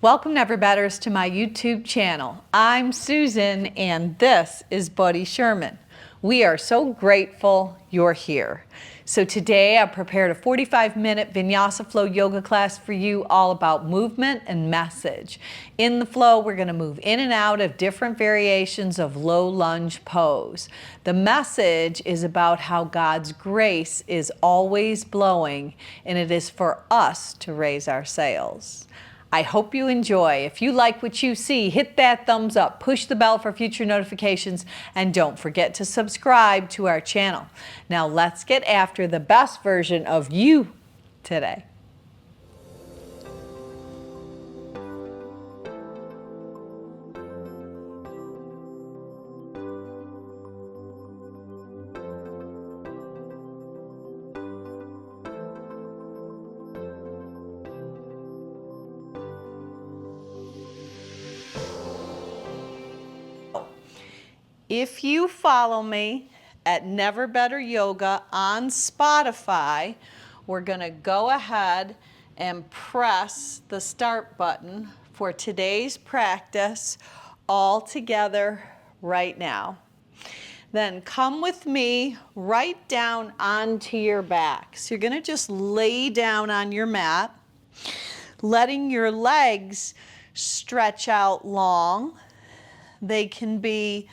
Welcome Never-Betters to my YouTube channel. I'm Susan and this is Buddy Sherman. We are so grateful you're here. So today I prepared a 45-minute Vinyasa flow yoga class for you all about movement and message. In the flow, we're going to move in and out of different variations of low lunge pose. The message is about how God's grace is always blowing and it is for us to raise our sails. I hope you enjoy. If you like what you see, hit that thumbs up, push the bell for future notifications, and don't forget to subscribe to our channel. Now let's get after the best version of you today. If you follow me at Never Better Yoga on Spotify, we're going to go ahead and press the start button for today's practice all together right now. Then come with me right down onto your back. So you're going to just lay down on your mat, letting your legs stretch out long. They can be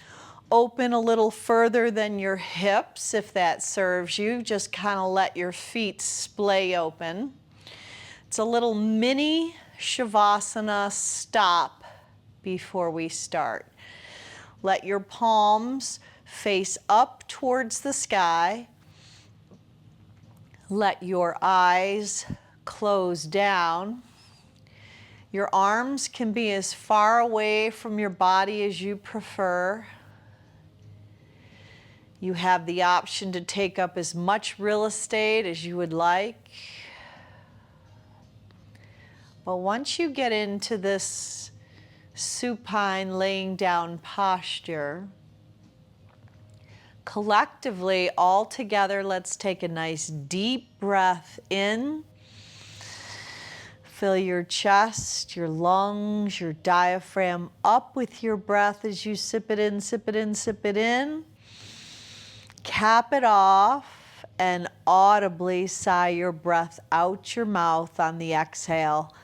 open a little further than your hips if that serves you. Just kind of let your feet splay open. It's a little mini Shavasana stop before we start. Let your palms face up towards the sky. Let your eyes close down. Your arms can be as far away from your body as you prefer. You have the option to take up as much real estate as you would like. But once you get into this supine laying down posture, collectively, all together, let's take a nice deep breath in. Fill your chest, your lungs, your diaphragm up with your breath as you sip it in, sip it in, sip it in. Cap it off and audibly sigh your breath out your mouth on the exhale.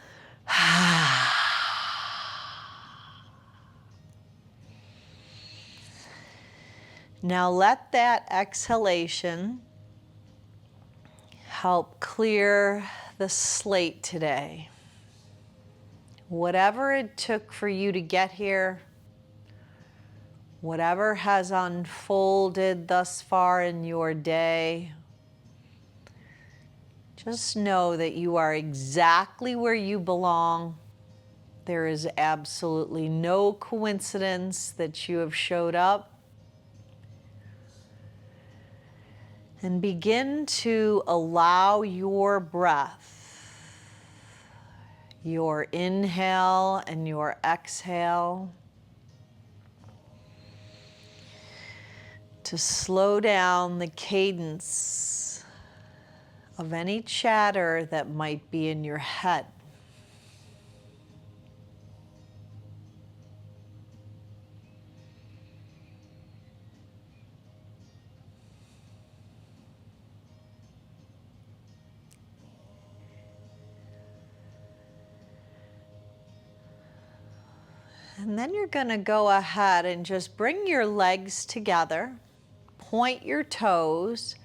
Now let that exhalation help clear the slate today. Whatever it took for you to get here, whatever has unfolded thus far in your day, just know that you are exactly where you belong. There is absolutely no coincidence that you have showed up. And begin to allow your breath, your inhale and your exhale, to slow down the cadence of any chatter that might be in your head. And then you're going to go ahead and just bring your legs together. Point your toes,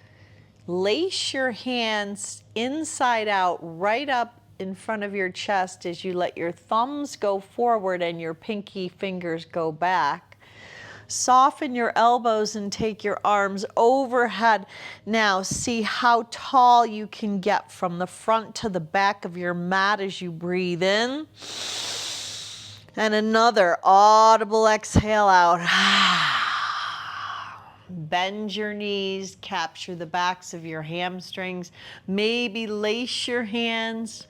lace your hands inside out right up in front of your chest as you let your thumbs go forward and your pinky fingers go back. Soften your elbows and take your arms overhead. Now see how tall you can get from the front to the back of your mat as you breathe in. And another audible exhale out. Bend your knees, capture the backs of your hamstrings. Maybe lace your hands.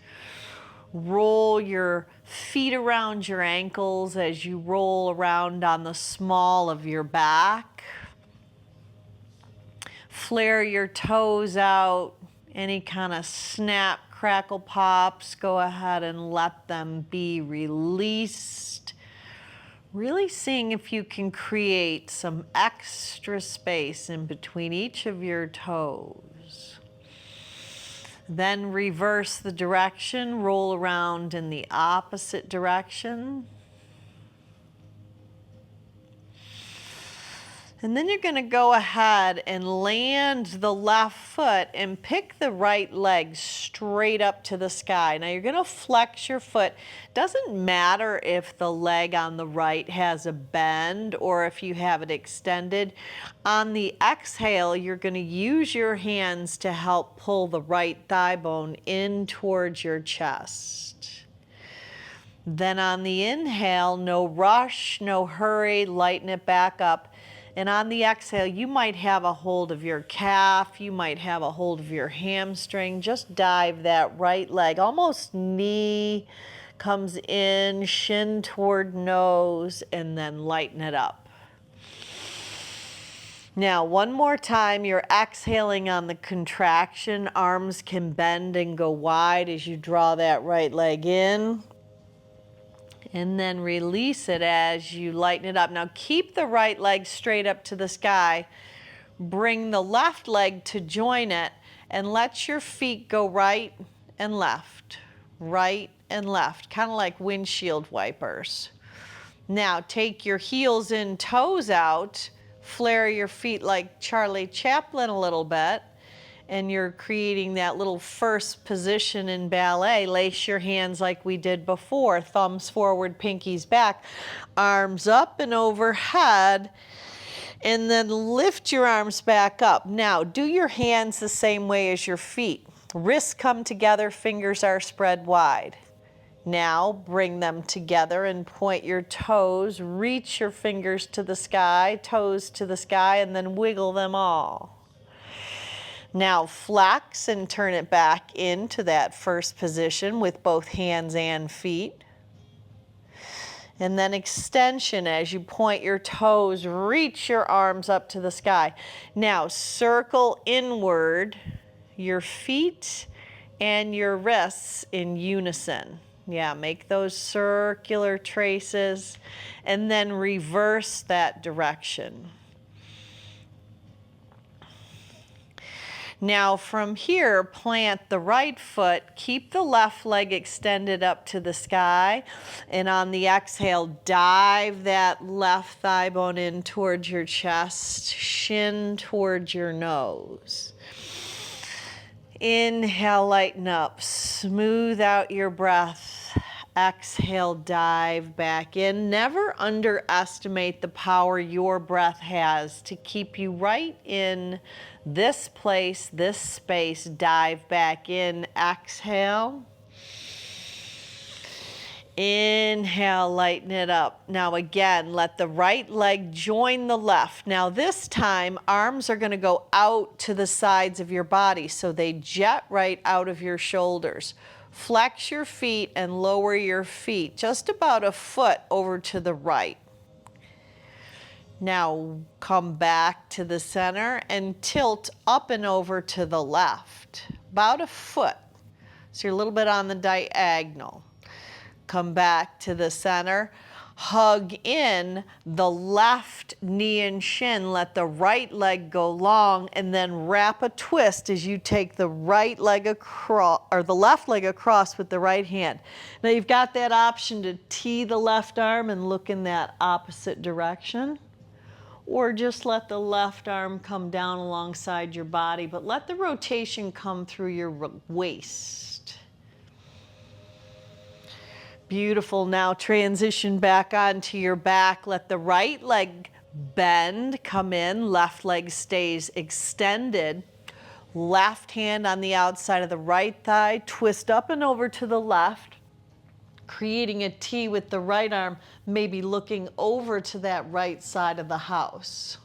Roll your feet around your ankles as you roll around on the small of your back. Flare your toes out. Any kind of snap, crackle pops, go ahead and let them be released. Really seeing if you can create some extra space in between each of your toes. Then reverse the direction, roll around in the opposite direction. And then you're going to go ahead and land the left foot and pick the right leg straight up to the sky. Now you're going to flex your foot. Doesn't matter if the leg on the right has a bend or if you have it extended. On the exhale, you're going to use your hands to help pull the right thigh bone in towards your chest. Then on the inhale, no rush, no hurry, lighten it back up. And on the exhale, you might have a hold of your calf, you might have a hold of your hamstring. Just dive that right leg, almost knee comes in, shin toward nose, and then lighten it up. Now, one more time, you're exhaling on the contraction. Arms can bend and go wide as you draw that right leg in. And then release it as you lighten it up. Now keep the right leg straight up to the sky. Bring the left leg to join it and let your feet go right and left, kind of like windshield wipers. Now take your heels in, toes out, flare your feet like Charlie Chaplin a little bit. And you're creating that little first position in ballet. Lace your hands like we did before. Thumbs forward, pinkies back. Arms up and overhead. And then lift your arms back up. Now, do your hands the same way as your feet. Wrists come together, fingers are spread wide. Now, bring them together and point your toes. Reach your fingers to the sky, toes to the sky, and then wiggle them all. Now flex and turn it back into that first position with both hands and feet. And then extension as you point your toes, reach your arms up to the sky. Now circle inward your feet and your wrists in unison. Yeah, make those circular traces and then reverse that direction. Now from here, plant the right foot, keep the left leg extended up to the sky, and on the exhale, dive that left thigh bone in towards your chest, shin towards your nose. Inhale, lighten up, smooth out your breath. Exhale, dive back in. Never underestimate the power your breath has to keep you right in this place, this space. Dive back in. Exhale. Inhale, lighten it up. Now again, let the right leg join the left. Now this time, arms are going to go out to the sides of your body, so they jet right out of your shoulders. Flex your feet and lower your feet just about a foot over to the right. Now come back to the center and tilt up and over to the left, about a foot. So you're a little bit on the diagonal. Come back to the center. Hug in the left knee and shin. Let the right leg go long and then wrap a twist as you take the right leg across, or the left leg across with the right hand. Now you've got that option to tee the left arm and look in that opposite direction, or just let the left arm come down alongside your body, but let the rotation come through your waist. Beautiful. Now transition back onto your back. Let the right leg bend, come in. Left leg stays extended. Left hand on the outside of the right thigh. Twist up and over to the left, creating a T with the right arm, maybe looking over to that right side of the house.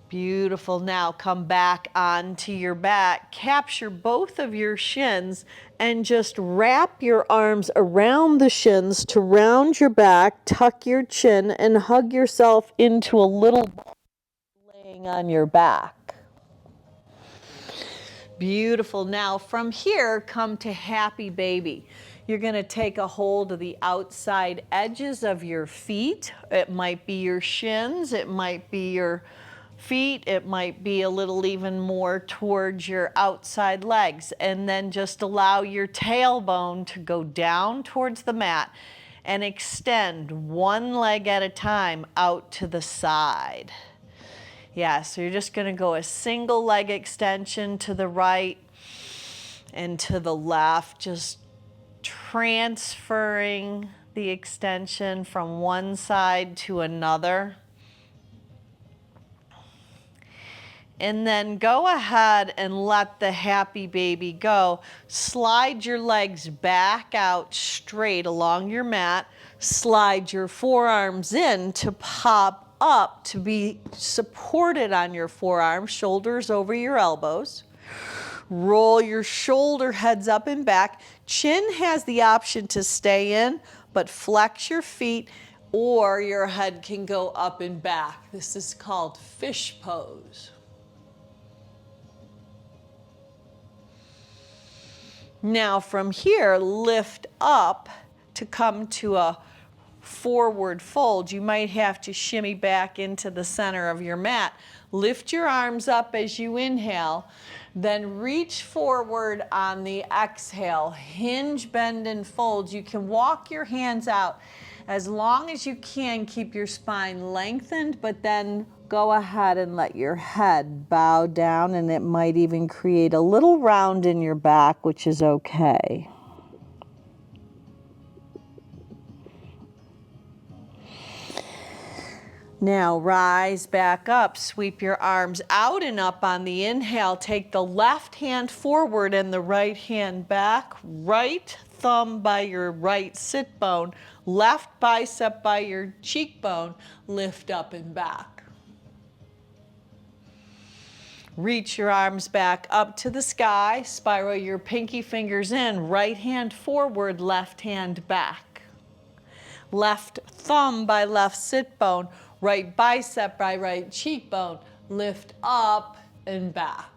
Beautiful. Now come back onto your back. Capture both of your shins and just wrap your arms around the shins to round your back, tuck your chin, and hug yourself into a little ball laying on your back. Beautiful. Now from here, come to happy baby. You're going to take a hold of the outside edges of your feet. It might be your shins, it might be your feet, it might be a little even more towards your outside legs, and then just allow your tailbone to go down towards the mat and extend one leg at a time out to the side. Yeah, so you're just going to go a single leg extension to the right and to the left, just transferring the extension from one side to another. And then go ahead and let the happy baby go. Slide your legs back out straight along your mat. Slide your forearms in to pop up to be supported on your forearms, shoulders over your elbows. Roll your shoulder heads up and back. Chin has the option to stay in, but flex your feet or your head can go up and back. This is called fish pose. Now from here, lift up to come to a forward fold. You might have to shimmy back into the center of your mat. Lift your arms up as you inhale, then reach forward on the exhale. Hinge, bend, and fold. You can walk your hands out as long as you can. Keep your spine lengthened, but then go ahead and let your head bow down, and it might even create a little round in your back, which is okay. Now rise back up, sweep your arms out and up on the inhale. Take the left hand forward and the right hand back. Right thumb by your right sit bone, left bicep by your cheekbone. Lift up and back. Reach your arms back up to the sky. Spiral your pinky fingers in. Right hand forward, left hand back. Left thumb by left sit bone. Right bicep by right cheekbone. Lift up and back.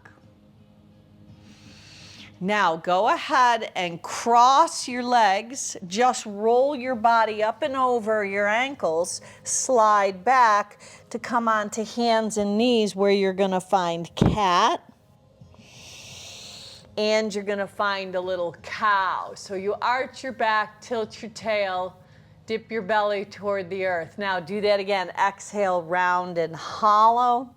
Now go ahead and cross your legs. Just roll your body up and over your ankles. Slide back to come onto hands and knees, where you're going to find cat. And you're going to find a little cow. So you arch your back, tilt your tail, dip your belly toward the earth. Now do that again. Exhale, round and hollow.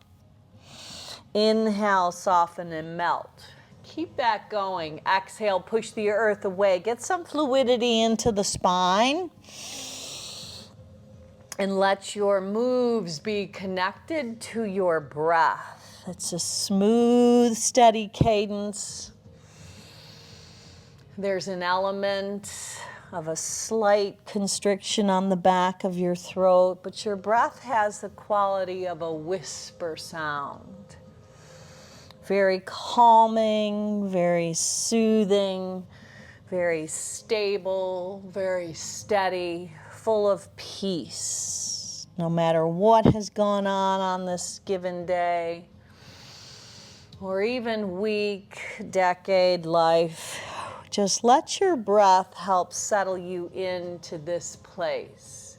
Inhale, soften and melt. Keep that going. Exhale, push the earth away. Get some fluidity into the spine. And let your moves be connected to your breath. It's a smooth, steady cadence. There's an element of a slight constriction on the back of your throat, but your breath has the quality of a whisper sound. Very calming, very soothing, very stable, very steady, full of peace. No matter what has gone on this given day, or even week, decade, life, just let your breath help settle you into this place.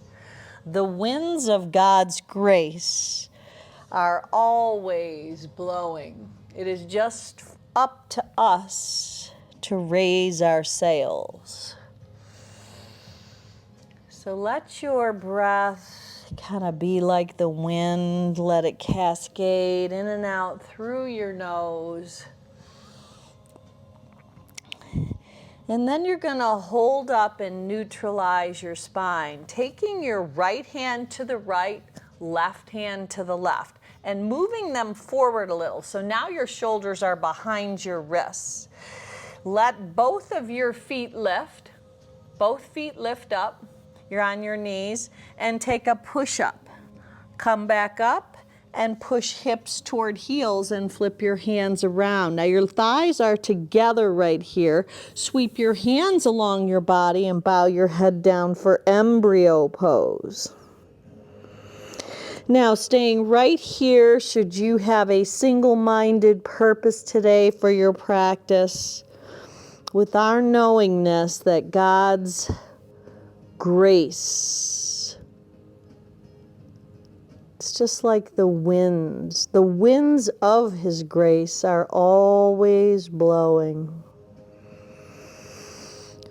The winds of God's grace are always blowing. It is just up to us to raise our sails. So let your breath kind of be like the wind. Let it cascade in and out through your nose. And then you're going to hold up and neutralize your spine, taking your right hand to the right, left hand to the left, and moving them forward a little. So now your shoulders are behind your wrists. Let both of your feet lift. Both feet lift up. You're on your knees, and take a push-up. Come back up and push hips toward heels and flip your hands around. Now your thighs are together right here. Sweep your hands along your body and bow your head down for embryo pose. Now, staying right here, should you have a single-minded purpose today for your practice, with our knowingness that God's grace, it's just like the winds. The winds of His grace are always blowing.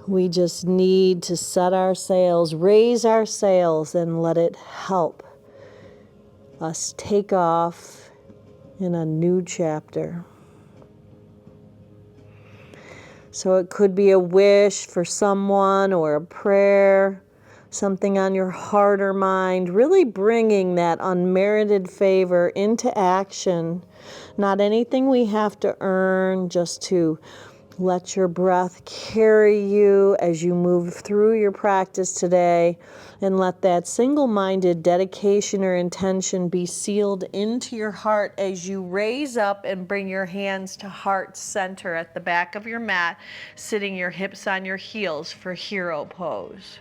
We just need to set our sails, raise our sails, and let it help us take off in a new chapter. So it could be a wish for someone or a prayer, something on your heart or mind, really bringing that unmerited favor into action. Not anything we have to earn, just to let your breath carry you as you move through your practice today, and let that single-minded dedication or intention be sealed into your heart as you raise up and bring your hands to heart center at the back of your mat, sitting your hips on your heels for hero pose.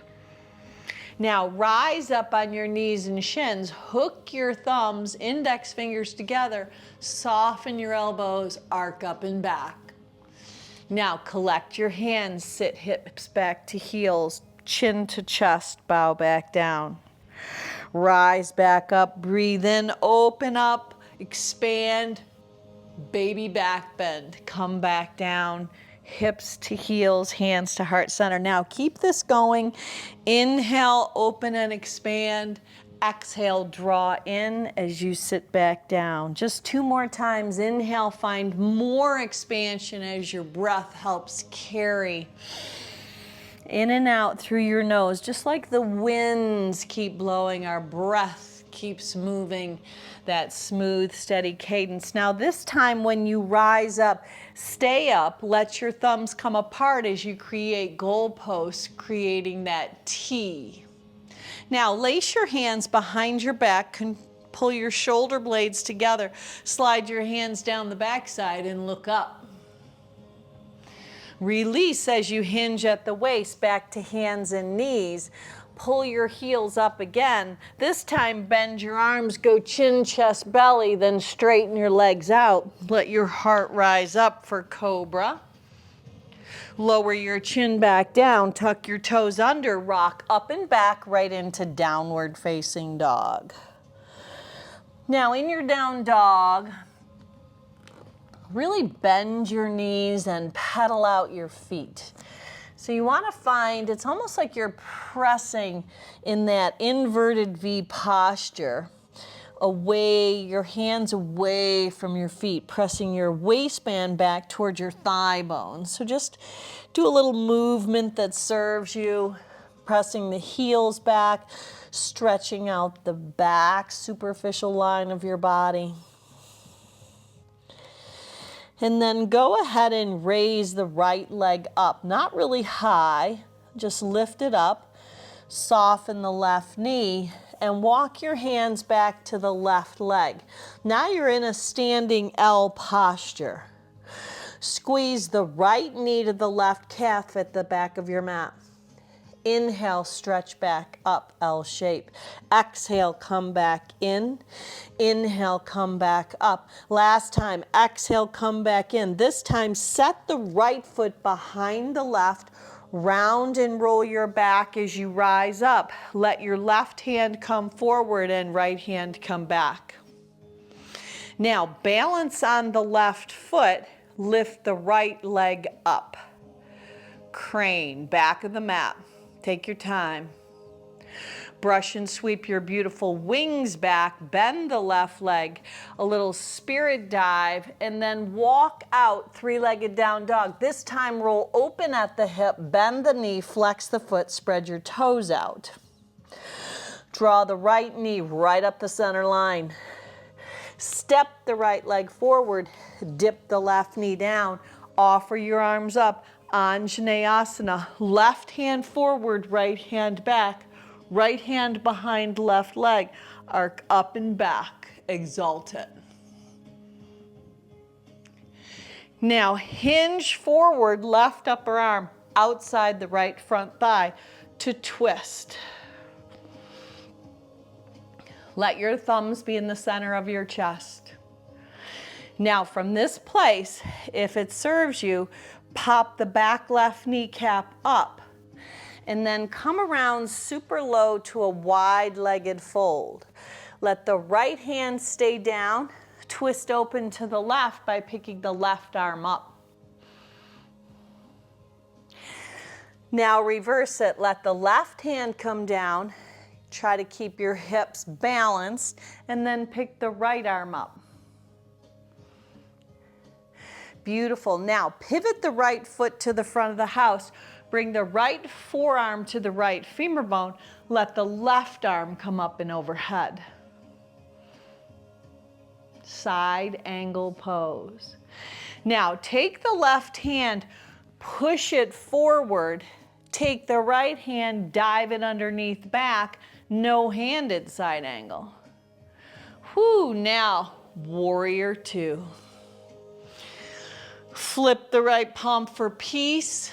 Now rise up on your knees and shins, hook your thumbs, index fingers together, soften your elbows, arc up and back. Now collect your hands, sit hips back to heels, chin to chest, bow back down. Rise back up, breathe in, open up, expand, baby back bend. Come back down, hips to heels, hands to heart center. Now keep this going. Inhale, open and expand. Exhale, draw in as you sit back down. Just 2 more times. Inhale, find more expansion as your breath helps carry in and out through your nose. Just like the winds keep blowing, our breath keeps moving, that smooth, steady cadence. Now this time when you rise up, stay up, let your thumbs come apart as you create goalposts, creating that T. Now lace your hands behind your back, pull your shoulder blades together, slide your hands down the backside and look up. Release as you hinge at the waist, back to hands and knees. Pull your heels up again. This time bend your arms, go chin, chest, belly, then straighten your legs out. Let your heart rise up for cobra. Lower your chin back down, tuck your toes under, rock up and back right into downward facing dog. Now in your down dog, really bend your knees and pedal out your feet. So you want to find, it's almost like you're pressing in that inverted V posture, away, your hands away from your feet, pressing your waistband back towards your thigh bones. So just do a little movement that serves you, pressing the heels back, stretching out the back superficial line of your body. And then go ahead and raise the right leg up, not really high, just lift it up, soften the left knee, and walk your hands back to the left leg. Now you're in a standing L posture. Squeeze the right knee to the left calf at the back of your mat. Inhale, stretch back up, L shape. Exhale, come back in. Inhale, come back up. Last time, exhale, come back in. This time, set the right foot behind the left. Round and roll your back as you rise up. Let your left hand come forward and right hand come back. Now, balance on the left foot. Lift the right leg up. Crane, back of the mat. Take your time. Brush and sweep your beautiful wings back, bend the left leg, a little spirit dive, and then walk out three-legged down dog. This time roll open at the hip, bend the knee, flex the foot, spread your toes out. Draw the right knee right up the center line. Step the right leg forward, dip the left knee down, offer your arms up. Anjaneyasana, left hand forward, right hand back, right hand behind left leg, arc up and back, exalt it. Now hinge forward, left upper arm, outside the right front thigh to twist. Let your thumbs be in the center of your chest. Now from this place, if it serves you, pop the back left kneecap up and then come around super low to a wide-legged fold. Let the right hand stay down, twist open to the left by picking the left arm up. Now reverse it, let the left hand come down, try to keep your hips balanced, and then pick the right arm up. Beautiful. Now pivot the right foot to the front of the house. Bring the right forearm to the right femur bone. Let the left arm come up and overhead. Side angle pose. Now take the left hand, push it forward. Take the right hand, dive it underneath back, no-handed side angle. Whoo, now warrior two. Flip the right palm for peace.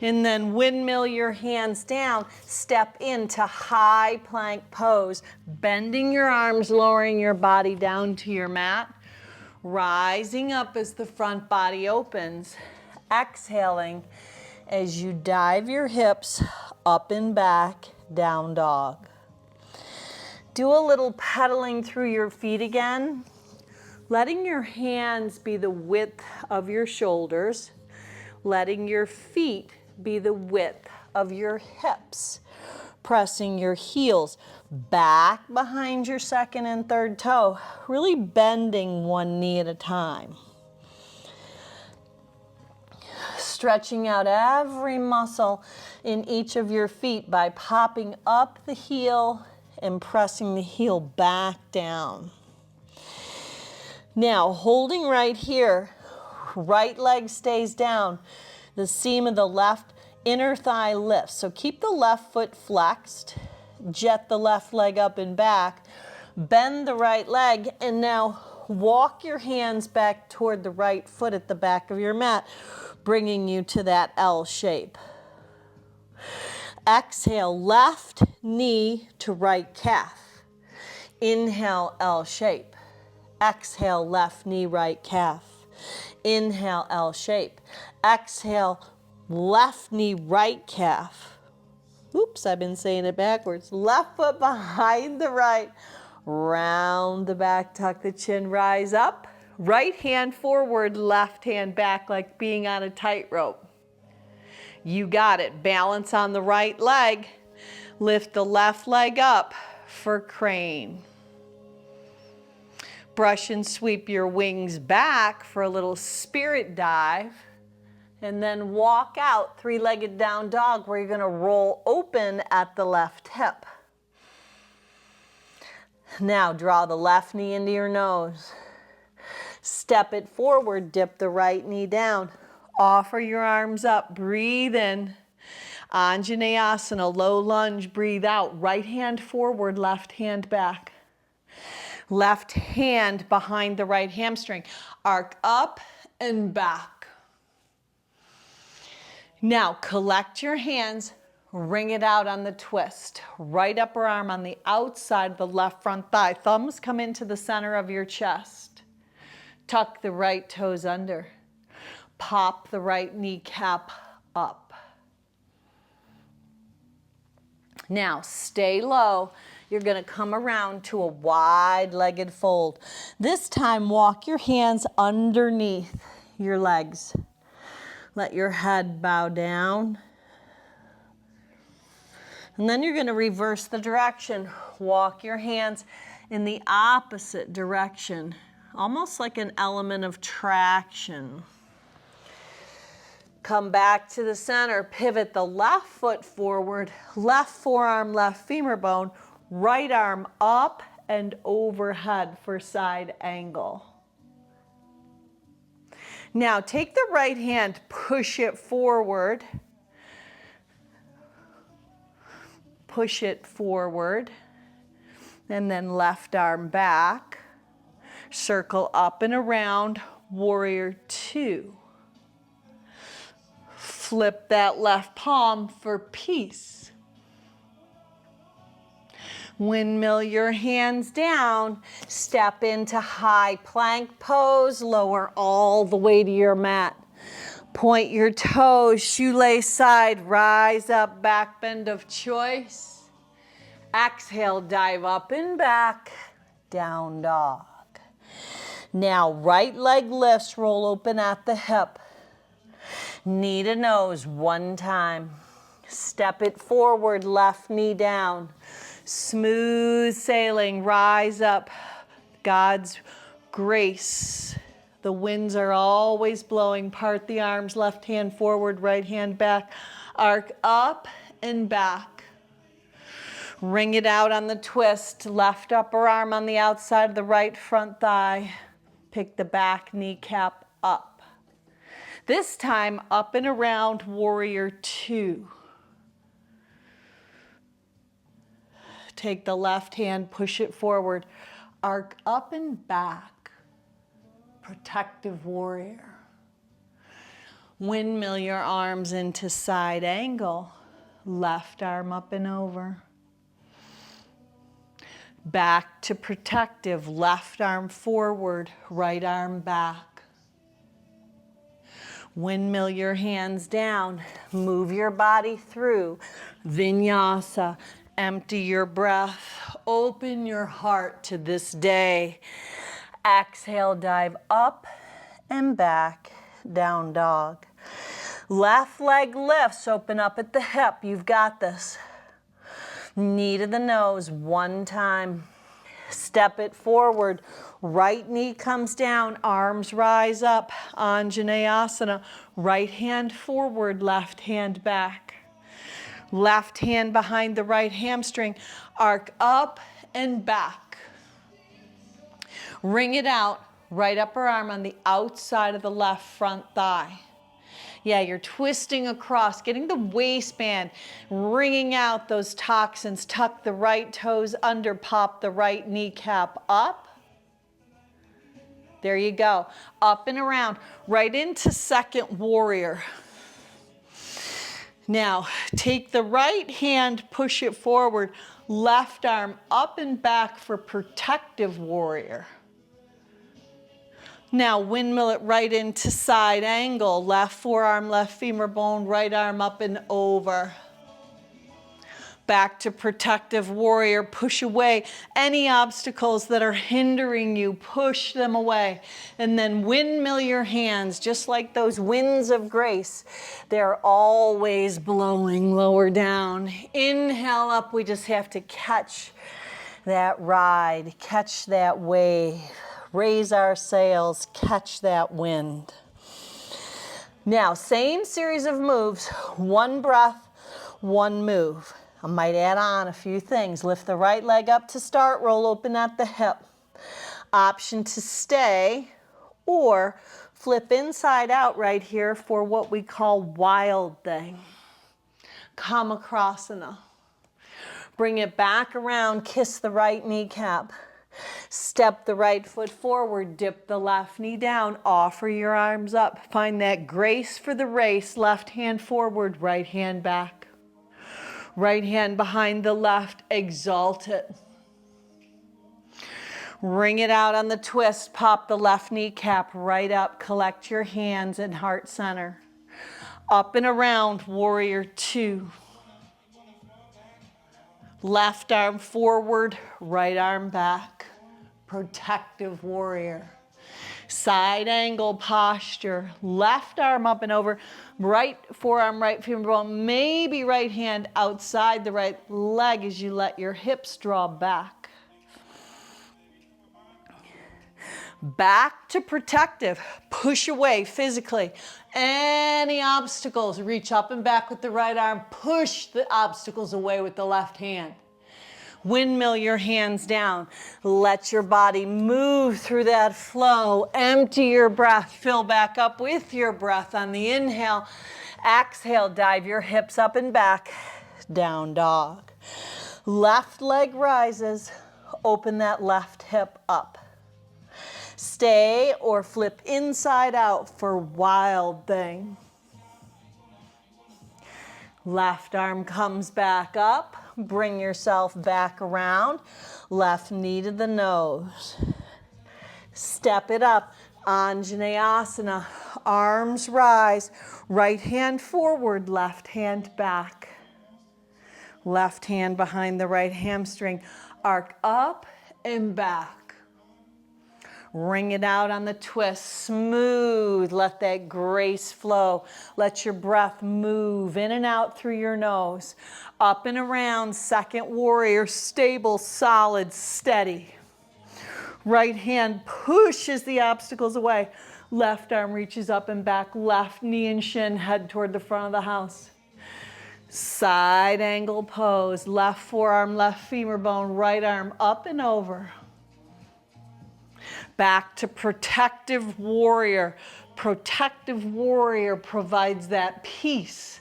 And then windmill your hands down, step into high plank pose, bending your arms, lowering your body down to your mat, rising up as the front body opens, exhaling as you dive your hips up and back, down dog. Do a little pedaling through your feet again, letting your hands be the width of your shoulders, letting your feet be the width of your hips, pressing your heels back behind your second and third toe, really bending one knee at a time. Stretching out every muscle in each of your feet by popping up the heel and pressing the heel back down. Now, holding right here, right leg stays down. The seam of the left inner thigh lifts. So keep the left foot flexed, jet the left leg up and back, bend the right leg, and now walk your hands back toward the right foot at the back of your mat, bringing you to that L shape. Exhale, left knee to right calf. Inhale, L shape. Exhale, left knee, right calf. Inhale, L shape. Exhale, left knee, right calf. Oops, I've been saying it backwards. Left foot behind the right. Round the back, tuck the chin, rise up. Right hand forward, left hand back like being on a tightrope. You got it. Balance on the right leg. Lift the left leg up for crane. Brush and sweep your wings back for a little spirit dive. And then walk out, three-legged down dog, where you're going to roll open at the left hip. Now draw the left knee into your nose. Step it forward, dip the right knee down. Offer your arms up, breathe in. Anjaneyasana, low lunge, breathe out. Right hand forward, left hand back. Left hand behind the right hamstring. Arc up and back. Now collect your hands, wring it out on the twist. Right upper arm on the outside of the left front thigh. Thumbs come into the center of your chest. Tuck the right toes under. Pop the right kneecap up. Now stay low. You're going to come around to a wide-legged fold. This time walk your hands underneath your legs. Let your head bow down. And then you're going to reverse the direction. Walk your hands in the opposite direction, almost like an element of traction. Come back to the center. Pivot the left foot forward, left forearm, left femur bone, right arm up and overhead for side angle. Now take the right hand, push it forward. Push it forward. And then left arm back. Circle up and around, warrior two. Flip that left palm for peace. Windmill your hands down, step into high plank pose, lower all the way to your mat. Point your toes, shoelace side, rise up, back bend of choice. Exhale, dive up and back, down dog. Now right leg lifts, roll open at the hip. Knee to nose, one time. Step it forward, left knee down. Smooth sailing, rise up. God's grace. The winds are always blowing. Part the arms, left hand forward, right hand back. Arc up and back. Ring it out on the twist. Left upper arm on the outside of the right front thigh. Pick the back kneecap up. This time up and around warrior two. Take the left hand, push it forward. Arc up and back. Protective warrior. Windmill your arms into side angle. Left arm up and over. Back to protective. Left arm forward, right arm back. Windmill your hands down. Move your body through. Vinyasa. Empty your breath. Open your heart to this day. Exhale, dive up and back, down dog. Left leg lifts, open up at the hip. You've got this. Knee to the nose, one time. Step it forward. Right knee comes down, arms rise up. Anjaneyasana. Right hand forward, left hand back. Left hand behind the right hamstring. Arc up and back. Ring it out. Right upper arm on the outside of the left front thigh. Yeah, you're twisting across, getting the waistband, wringing out those toxins. Tuck the right toes under, pop the right kneecap up. There you go. Up and around, right into second warrior. Now, take the right hand, push it forward, left arm up and back for protective warrior. Now, windmill it right into side angle, left forearm, left femur bone, right arm up and over. Back to protective warrior, push away any obstacles that are hindering you, push them away. And then windmill your hands, just like those winds of grace. They're always blowing lower down. Inhale up, we just have to catch that ride, catch that wave, raise our sails, catch that wind. Now, same series of moves, one breath, one move. I might add on a few things. Lift the right leg up to start, roll open at the hip. Option to stay or flip inside out right here for what we call wild thing. Kamakrasana. Bring it back around, kiss the right kneecap. Step the right foot forward, dip the left knee down, offer your arms up. Find that grace for the race, left hand forward, right hand back. Right hand behind the left, exalt it. Ring it out on the twist, pop the left kneecap right up, collect your hands in heart center. Up and around, warrior two. Left arm forward, right arm back. Protective warrior. Side angle posture, left arm up and over, right forearm, right femur bone, maybe right hand outside the right leg as you let your hips draw back. Back to protective, push away physically. Any obstacles, reach up and back with the right arm, push the obstacles away with the left hand. Windmill your hands down. Let your body move through that flow. Empty your breath. Fill back up with your breath on the inhale. Exhale, dive your hips up and back. Down dog. Left leg rises. Open that left hip up. Stay or flip inside out for wild thing. Left arm comes back up. Bring yourself back around. Left knee to the nose. Step it up. Anjaneyasana. Arms rise. Right hand forward, left hand back. Left hand behind the right hamstring. Arc up and back. Ring it out on the twist. Smooth. Let that grace flow. Let your breath move in and out through your nose. Up and around. Second warrior. Stable, solid, steady. Right hand pushes the obstacles away. Left arm reaches up and back. Left knee and shin head toward the front of the house. Side angle pose. Left forearm, left femur bone, right arm up and over. Back to protective warrior. Protective warrior provides that peace.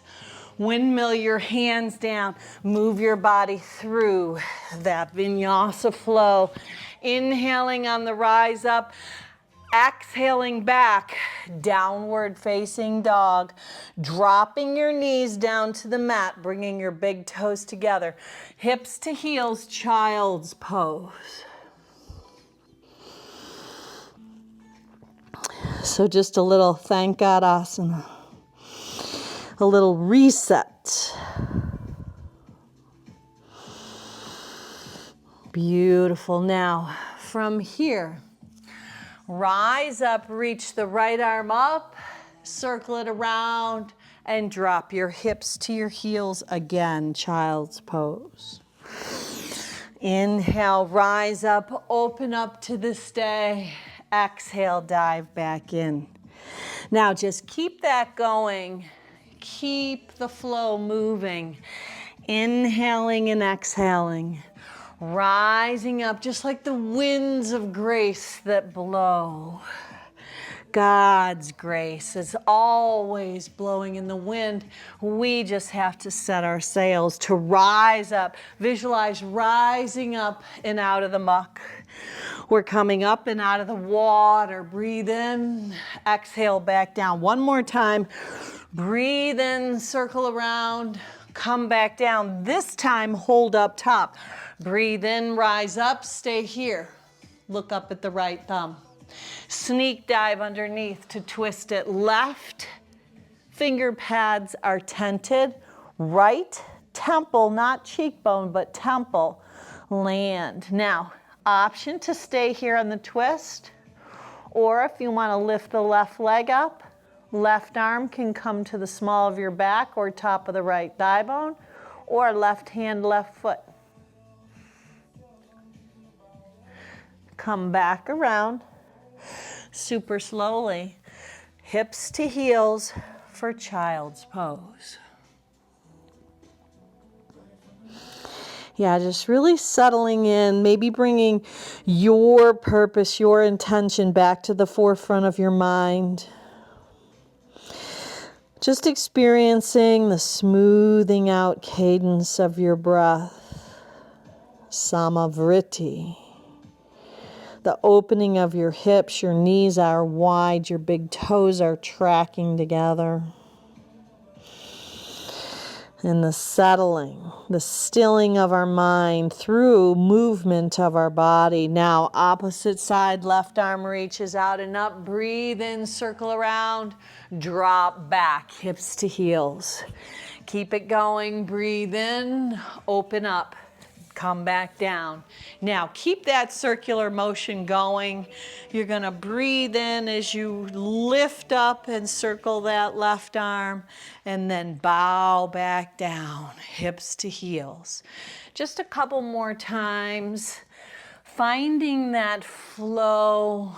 Windmill your hands down. Move your body through that vinyasa flow. Inhaling on the rise up. Exhaling back, downward facing dog. Dropping your knees down to the mat, bringing your big toes together. Hips to heels, child's pose. So just a little thank God asana. A little reset. Beautiful. Now, from here, rise up, reach the right arm up, circle it around, and drop your hips to your heels again, child's pose. Inhale, rise up, open up to the stay. Exhale, dive back in. Now just keep that going. Keep the flow moving. Inhaling and exhaling. Rising up just like the winds of grace that blow. God's grace is always blowing in the wind. We just have to set our sails to rise up. Visualize rising up and out of the muck. We're coming up and out of the water. Breathe in, exhale back down. One more time. Breathe in, circle around, come back down. This time, hold up top. Breathe in, rise up, stay here. Look up at the right thumb. Sneak dive underneath to twist it left. Finger pads are tented. Right temple, not cheekbone, but temple. Land. Now, option to stay here on the twist. Or if you want to lift the left leg up, left arm can come to the small of your back or top of the right thigh bone. Or left hand, left foot. Come back around, super slowly, hips to heels for child's pose. Yeah, just really settling in, maybe bringing your purpose, your intention back to the forefront of your mind. Just experiencing the smoothing out cadence of your breath, samavriti. The opening of your hips, your knees are wide, your big toes are tracking together. And the settling, the stilling of our mind through movement of our body. Now, opposite side, left arm reaches out and up. Breathe in, circle around, drop back, hips to heels. Keep it going, breathe in, open up. Come back down. Now keep that circular motion going. You're going to breathe in as you lift up and circle that left arm and then bow back down, hips to heels. Just a couple more times. Finding that flow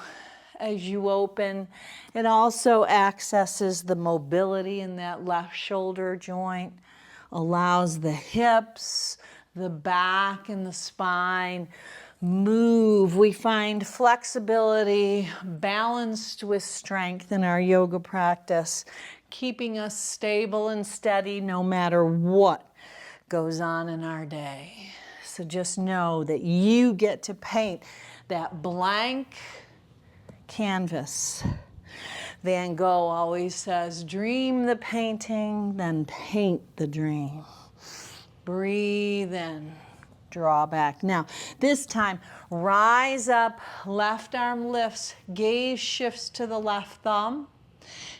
as you open. It also accesses the mobility in that left shoulder joint, allows the hips, the back and the spine move. We find flexibility balanced with strength in our yoga practice, keeping us stable and steady no matter what goes on in our day. So just know that you get to paint that blank canvas. Van Gogh always says, dream the painting, then paint the dream. Breathe in, draw back. Now, this time, rise up, left arm lifts, gaze shifts to the left thumb,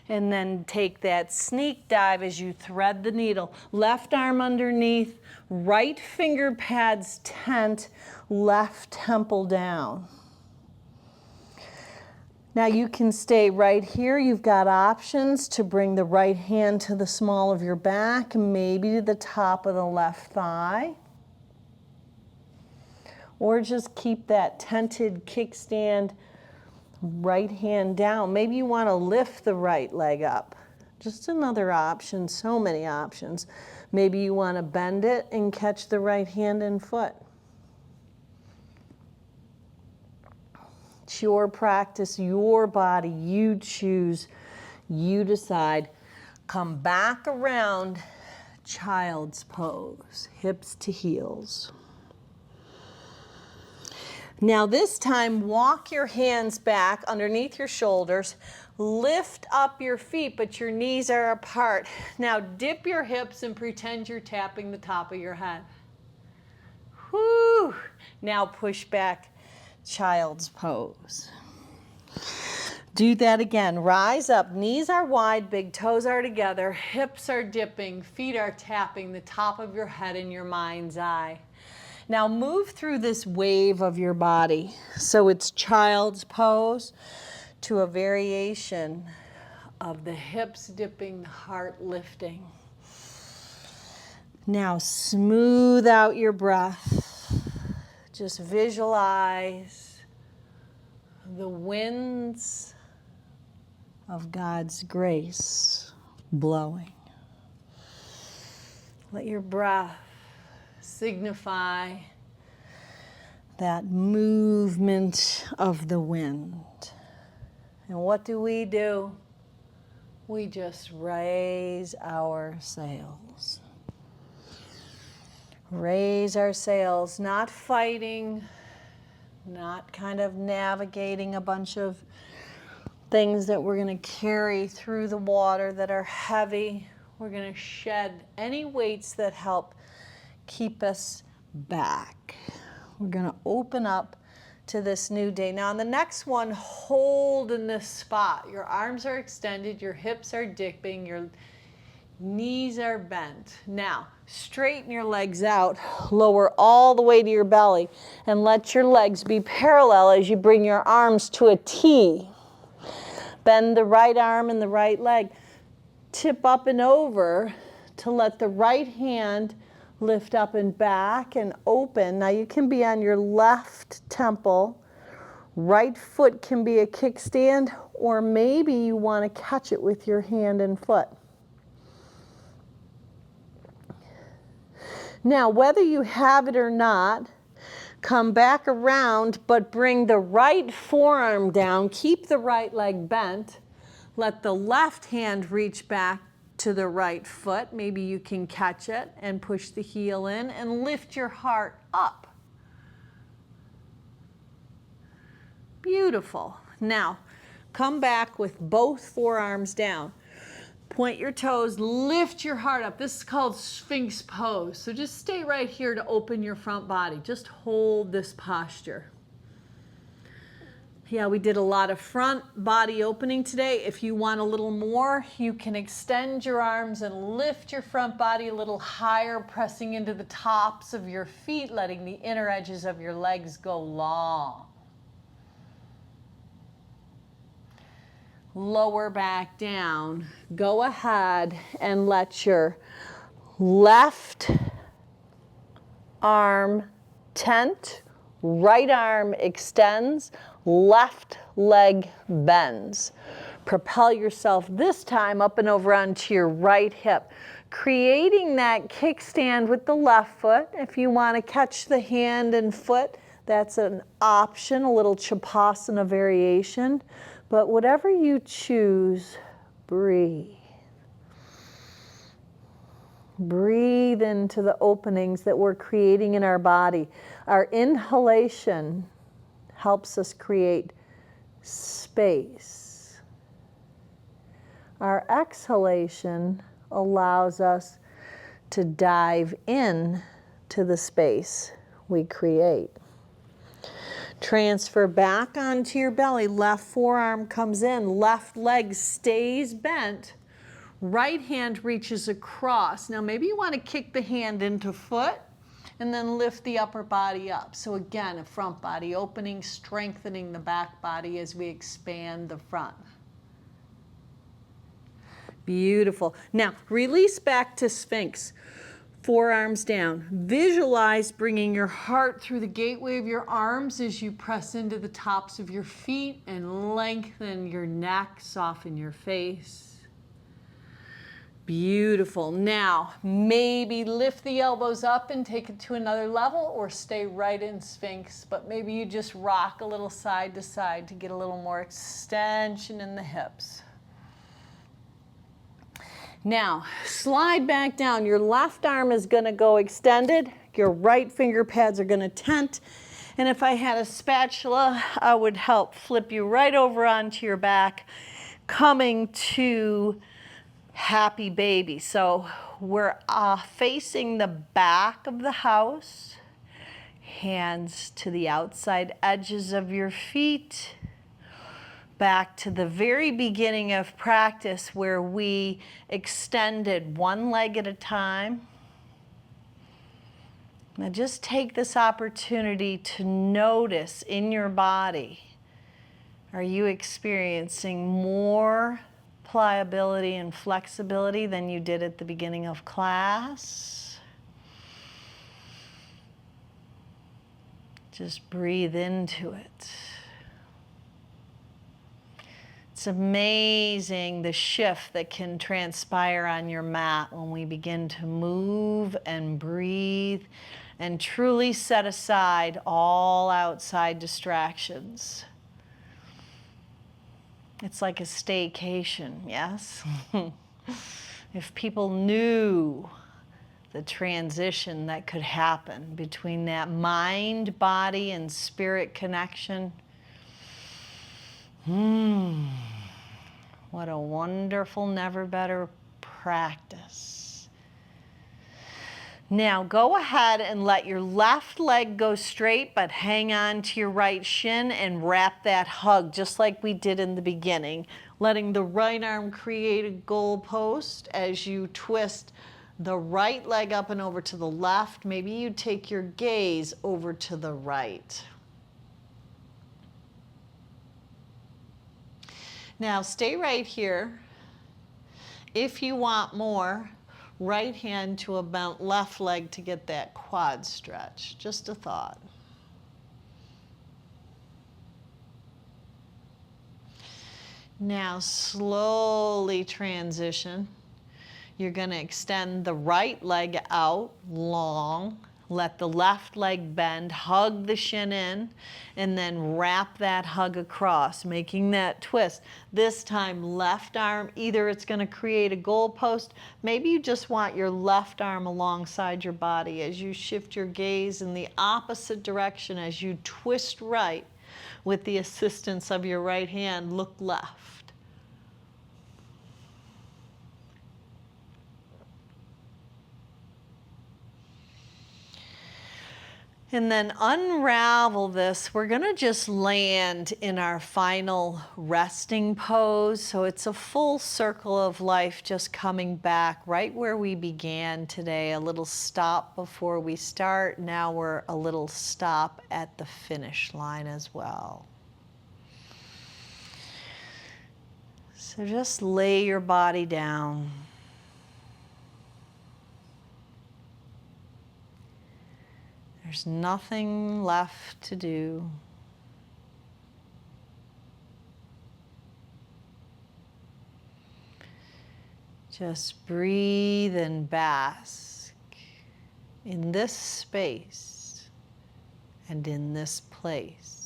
and then take that sneak dive as you thread the needle. Left arm underneath, right finger pads tent, left temple down. Now you can stay right here. You've got options to bring the right hand to the small of your back, maybe to the top of the left thigh. Or just keep that tented kickstand, right hand down. Maybe you want to lift the right leg up. Just another option, so many options. Maybe you want to bend it and catch the right hand and foot. It's your practice, your body, you choose, you decide. Come back around, child's pose, hips to heels. Now this time, walk your hands back underneath your shoulders, lift up your feet, but your knees are apart. Now dip your hips and pretend you're tapping the top of your head. Whoo! Now push back. Child's pose. Do that again. Rise up, knees are wide, big toes are together, hips are dipping, feet are tapping the top of your head in your mind's eye. Now move through this wave of your body. So it's child's pose to a variation of the hips dipping, the heart lifting. Now smooth out your breath. Just visualize the winds of God's grace blowing. Let your breath signify that movement of the wind. And what do? We just raise our sails. Raise our sails, not fighting, not kind of navigating a bunch of things that we're going to carry through the water that are heavy. We're going to shed any weights that help keep us back. We're going to open up to this new day. Now on the next one, hold in this spot. Your arms are extended, your hips are dipping, your knees are bent. Now, straighten your legs out, lower all the way to your belly, and let your legs be parallel as you bring your arms to a T. Bend the right arm and the right leg. Tip up and over to let the right hand lift up and back and open. Now you can be on your left temple. Right foot can be a kickstand, or maybe you want to catch it with your hand and foot. Now, whether you have it or not, come back around, but bring the right forearm down. Keep the right leg bent. Let the left hand reach back to the right foot. Maybe you can catch it and push the heel in and lift your heart up. Beautiful. Now, come back with both forearms down. Point your toes, lift your heart up. This is called Sphinx pose. So just stay right here to open your front body. Just hold this posture. Yeah, we did a lot of front body opening today. If you want a little more, you can extend your arms and lift your front body a little higher, pressing into the tops of your feet, letting the inner edges of your legs go long. Lower back down. Go ahead and let your left arm tent, right arm extends, left leg bends. Propel yourself this time up and over onto your right hip, creating that kickstand with the left foot. If you want to catch the hand and foot, that's an option, a little Chapasana variation. But whatever you choose, breathe. Breathe into the openings that we're creating in our body. Our inhalation helps us create space. Our exhalation allows us to dive in to the space we create. Transfer back onto your belly. Left forearm comes in. Left leg stays bent. Right hand reaches across. Now maybe you want to kick the hand into foot and then lift the upper body up. So again, a front body opening, strengthening the back body as we expand the front. Beautiful. Now release back to Sphinx. Forearms down. Visualize bringing your heart through the gateway of your arms as you press into the tops of your feet and lengthen your neck, soften your face. Beautiful. Now, maybe lift the elbows up and take it to another level, or stay right in Sphinx, but maybe you just rock a little side to side to get a little more extension in the hips. Now, slide back down. Your left arm is going to go extended. Your right finger pads are going to tent. And if I had a spatula, I would help flip you right over onto your back, coming to happy baby. So we're facing the back of the house, hands to the outside edges of your feet. Back to the very beginning of practice where we extended one leg at a time. Now just take this opportunity to notice in your body, are you experiencing more pliability and flexibility than you did at the beginning of class? Just breathe into it. It's amazing the shift that can transpire on your mat when we begin to move and breathe and truly set aside all outside distractions. It's like a staycation, yes? If people knew the transition that could happen between that mind, body, and spirit connection, what a wonderful, never better practice. Now go ahead and let your left leg go straight, but hang on to your right shin and wrap that hug just like we did in the beginning. Letting the right arm create a goalpost as you twist the right leg up and over to the left. Maybe you take your gaze over to the right. Now stay right here. If you want more, right hand to a bent left leg to get that quad stretch. Just a thought. Now slowly transition. You're going to extend the right leg out long. Let the left leg bend, hug the shin in, and then wrap that hug across, making that twist. This time, left arm, either it's going to create a goalpost, maybe you just want your left arm alongside your body as you shift your gaze in the opposite direction as you twist right with the assistance of your right hand, look left. And then unravel this. We're going to just land in our final resting pose. So it's a full circle of life just coming back right where we began today. A little stop before we start. Now we're a little stop at the finish line as well. So just lay your body down. There's nothing left to do. Just breathe and bask in this space and in this place.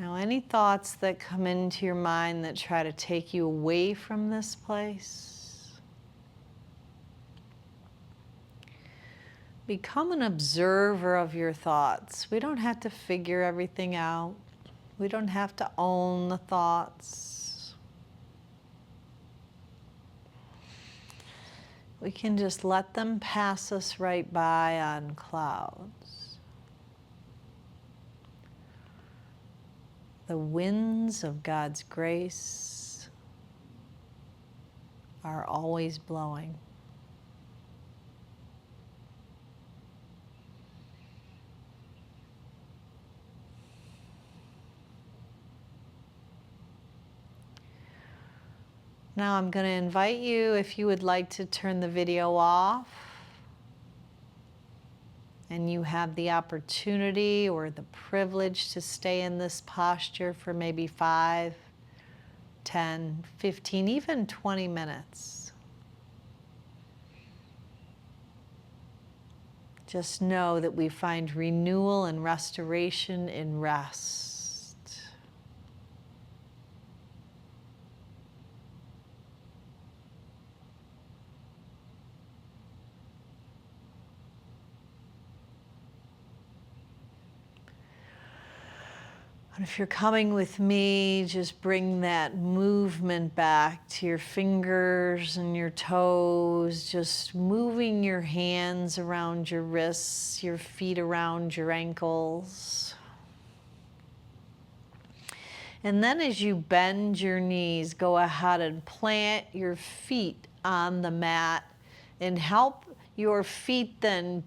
Now, any thoughts that come into your mind that try to take you away from this place, become an observer of your thoughts. We don't have to figure everything out. We don't have to own the thoughts. We can just let them pass us right by on clouds. The winds of God's grace are always blowing. Now I'm going to invite you, if you would like to turn the video off, and you have the opportunity or the privilege to stay in this posture for maybe 5, 10, 15, even 20 minutes. Just know that we find renewal and restoration in rest. And if you're coming with me, just bring that movement back to your fingers and your toes, just moving your hands around your wrists, your feet around your ankles. And then as you bend your knees, go ahead and plant your feet on the mat and help your feet then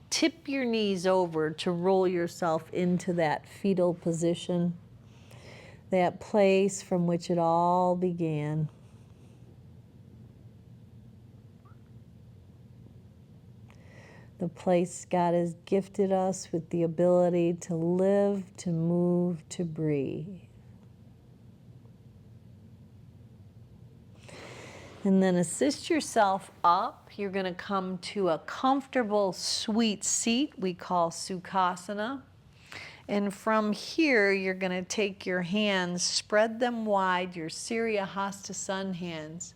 tip your knees over to roll yourself into that fetal position, that place from which it all began. The place God has gifted us with the ability to live, to move, to breathe. And then assist yourself up. You're going to come to a comfortable, sweet seat we call Sukhasana. And from here, you're going to take your hands, spread them wide, your Surya Hasta Sun hands.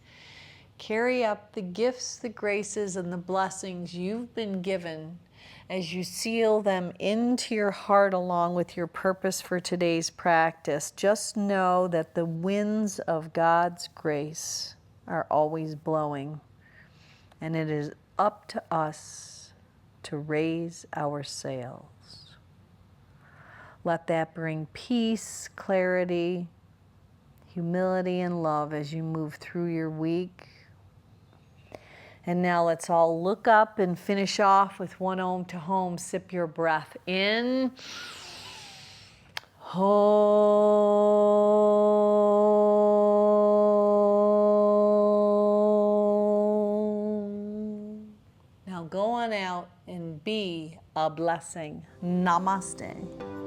Carry up the gifts, the graces, and the blessings you've been given as you seal them into your heart along with your purpose for today's practice. Just know that the winds of God's grace are always blowing, and it is up to us to raise our sails. Let that bring peace, clarity, humility, and love as you move through your week. And now let's all look up and finish off with one Om to Home. Sip your breath in. Om. Now go on out and be a blessing. Namaste.